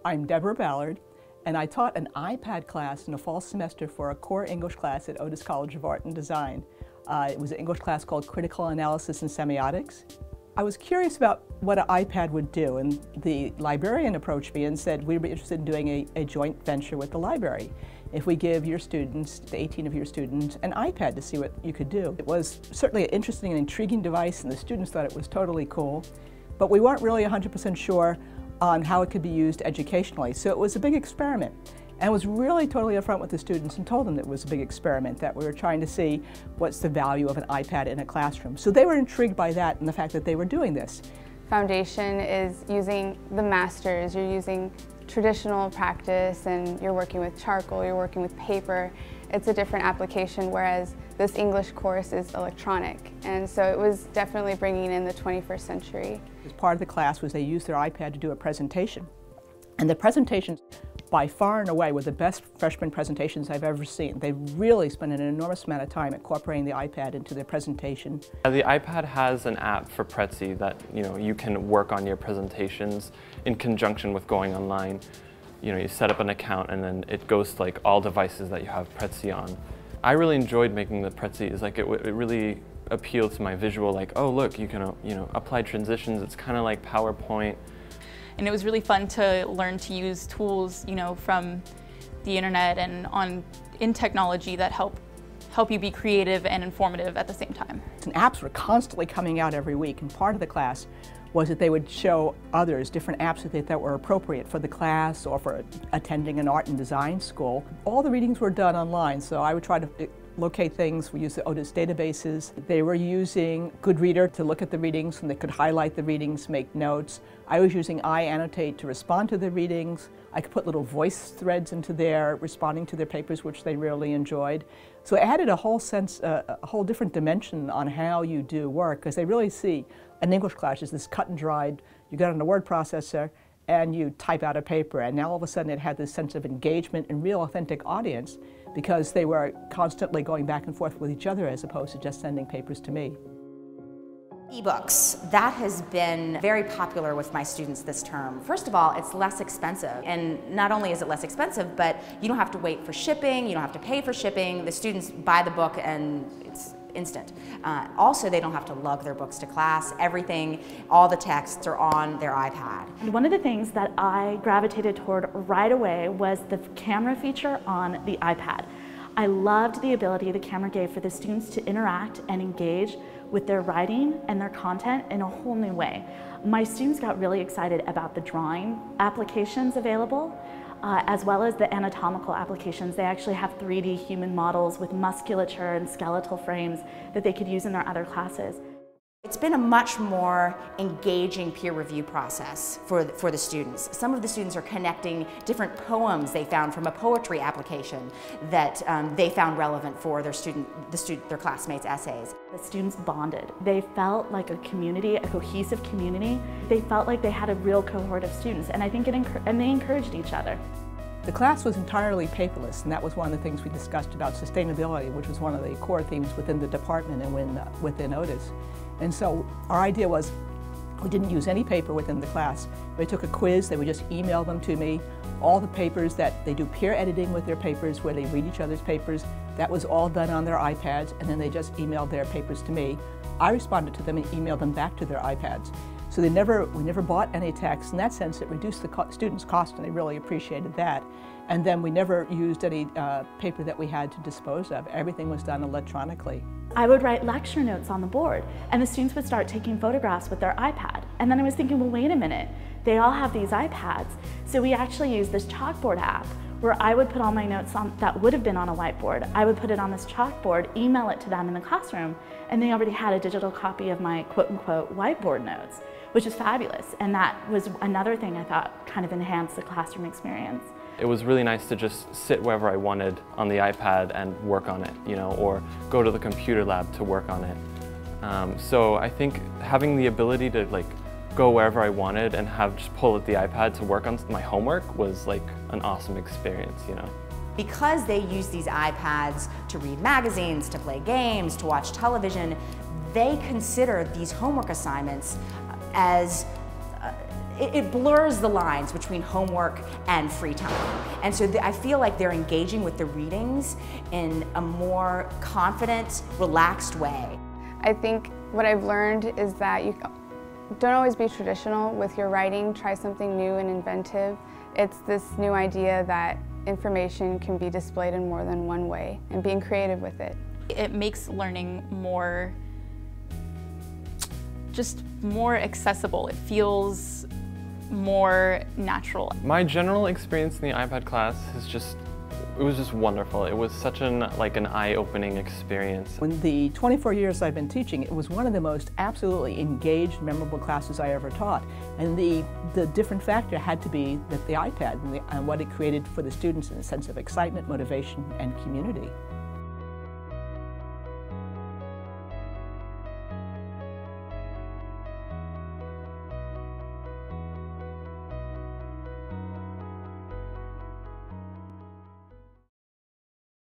I'm Deborah Ballard, and I taught an iPad class in a fall semester for a core English class at Otis College of Art and Design. It was an English class called Critical Analysis and Semiotics. I was curious about what an iPad would do, and the librarian approached me and said we'd be interested in doing a joint venture with the library. If we give your students, the 18 of your students, an iPad to see what you could do. It was certainly an interesting and intriguing device, and the students thought it was totally cool, but we weren't really 100% sure on how it could be used educationally. So it was a big experiment. And I was really totally upfront with the students and told them that it was a big experiment, that we were trying to see what's the value of an iPad in a classroom. So they were intrigued by that and the fact that they were doing this. Foundation is using the masters. You're using traditional practice and you're working with charcoal, you're working with paper. It's a different application, whereas this English course is electronic. And so it was definitely bringing in the 21st century. Part of the class was they used their iPad to do a presentation. And the presentations, by far and away, were the best freshman presentations I've ever seen. They really spent an enormous amount of time incorporating the iPad into their presentation. The iPad has an app for Prezi that you can work on your presentations in conjunction with going online. You set up an account and then it goes to like all devices that you have Prezi on. I really enjoyed making the Prezis. Like it really appealed to my visual. Like, oh look, you can apply transitions. It's kind of like PowerPoint. And it was really fun to learn to use tools, from the internet and in technology that help you be creative and informative at the same time. And apps were constantly coming out every week, and part of the class was that they would show others different apps that they thought were appropriate for the class or for attending an art and design school. All the readings were done online, so I would try to locate things. We used the Otis databases. They were using Goodreader to look at the readings, and they could highlight the readings, make notes. I was using iAnnotate to respond to the readings. I could put little voice threads into there, responding to their papers, which they really enjoyed. So it added a whole sense, a whole different dimension on how you do work, because they really see an English class is this cut and dried, you get on a word processor and you type out a paper, and now all of a sudden it had this sense of engagement and real authentic audience because they were constantly going back and forth with each other as opposed to just sending papers to me. E-books, that has been very popular with my students this term. First of all, it's less expensive, and not only is it less expensive, but you don't have to wait for shipping, you don't have to pay for shipping. The students buy the book and it's instant. Also, they don't have to lug their books to class. Everything, all the texts are on their iPad. One of the things that I gravitated toward right away was the camera feature on the iPad. I loved the ability the camera gave for the students to interact and engage with their writing and their content in a whole new way. My students got really excited about the drawing applications available, as well as the anatomical applications. They actually have 3D human models with musculature and skeletal frames that they could use in their other classes. It's been a much more engaging peer review process for the students. Some of the students are connecting different poems they found from a poetry application that they found relevant for their classmates' essays. The students bonded. They felt like a community, a cohesive community. They felt like they had a real cohort of students, and I think they encouraged each other. The class was entirely paperless, and that was one of the things we discussed about sustainability, which was one of the core themes within the department and within Otis. And so our idea was we didn't use any paper within the class. They took a quiz, they would just email them to me. All the papers that they do peer editing with their papers, where they read each other's papers, that was all done on their iPads, and then they just emailed their papers to me. I responded to them and emailed them back to their iPads. So we never bought any text. In that sense, it reduced the students' cost, and they really appreciated that. And then we never used any paper that we had to dispose of. Everything was done electronically. I would write lecture notes on the board, and the students would start taking photographs with their iPad. And then I was thinking, well, wait a minute, they all have these iPads. So we actually used this chalkboard app where I would put all my notes on that would have been on a whiteboard. I would put it on this chalkboard, email it to them in the classroom, and they already had a digital copy of my quote-unquote whiteboard notes, which is fabulous. And that was another thing I thought kind of enhanced the classroom experience. It was really nice to just sit wherever I wanted on the iPad and work on it, or go to the computer lab to work on it. So I think having the ability to go wherever I wanted and just pull at the iPad to work on my homework was like an awesome experience, Because they use these iPads to read magazines, to play games, to watch television, they consider these homework assignments as it blurs the lines between homework and free time. And so I feel like they're engaging with the readings in a more confident, relaxed way. I think what I've learned is that you don't always be traditional with your writing. Try something new and inventive. It's this new idea that information can be displayed in more than one way, and being creative with it. It makes learning just more accessible. It feels more natural. My general experience in the iPad class it was just wonderful. It was such an eye-opening experience. In the 24 years I've been teaching, it was one of the most absolutely engaged, memorable classes I ever taught. And the different factor had to be that the iPad and what it created for the students in a sense of excitement, motivation, and community.